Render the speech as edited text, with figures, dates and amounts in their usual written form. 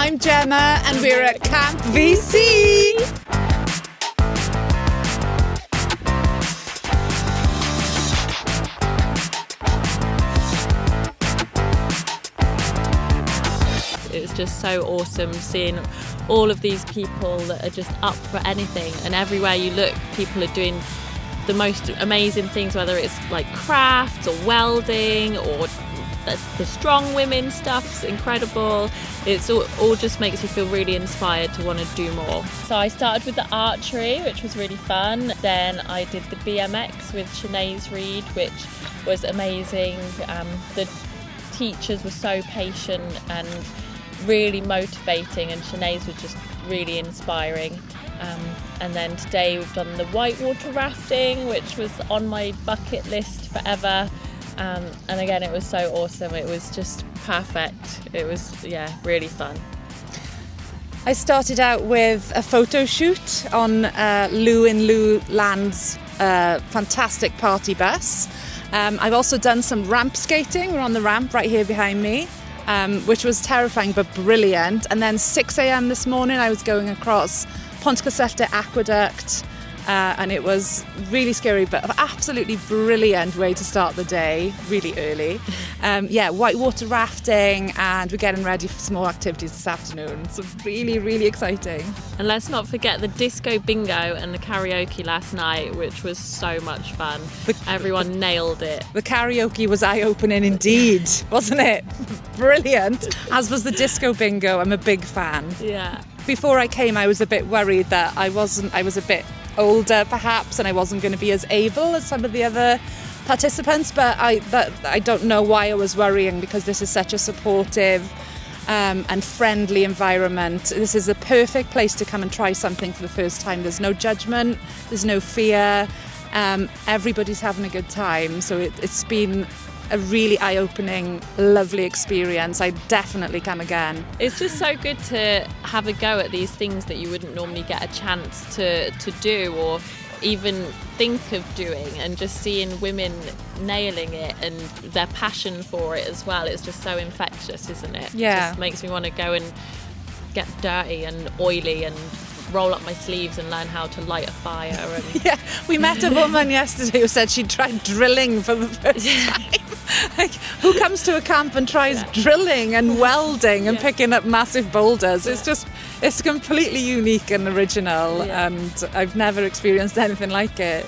I'm Gemma and we're at Camp VC. It's just so awesome seeing all of these people that are just up for anything, and everywhere you look people are doing the most amazing things, whether it's like crafts or welding or the strong women stuff's incredible. It's all just makes you feel really inspired to want to do more. So I started with the archery, which was really fun. Then I did the BMX with Sinead Reid, which was amazing. The teachers were so patient and really motivating, and Sinead's was just really inspiring. And then today we've done the whitewater rafting, which was on my bucket list forever. And again, it was so awesome. It was just perfect. It was, really fun. I started out with a photo shoot on Lou in Lou Land's fantastic party bus. I've also done some ramp skating. We're on the ramp right here behind me, which was terrifying but brilliant. And then 6 a.m. this morning I was going across Pontcysellta Aqueduct, and it was really scary but absolutely brilliant way to start the day, really early. Whitewater rafting, and we're getting ready for some more activities this afternoon, so really, really exciting. And let's not forget the disco bingo and the karaoke last night, which was so much fun. Everyone nailed it. The karaoke was eye-opening indeed, wasn't it? Brilliant. As was the disco bingo. I'm a big fan. Yeah. Before I came, I was a bit worried that I was a bit older perhaps, and I wasn't going to be as able as some of the other participants, but I don't know why I was worrying, because this is such a supportive and friendly environment. This is a perfect place to come and try something for the first time. There's no judgment, there's no fear, everybody's having a good time, so it's been a really eye-opening, lovely experience. I definitely come again. It's just so good to have a go at these things that you wouldn't normally get a chance to do or even think of doing, and just seeing women nailing it and their passion for it as well. It's just so infectious, isn't it? Yeah. It just makes me want to go and get dirty and oily and roll up my sleeves and learn how to light a fire. And yeah, we met a woman yesterday who said she tried drilling for the first time. Like, who comes to a camp and tries drilling and welding and picking up massive boulders? It's completely unique and original, and I've never experienced anything like it.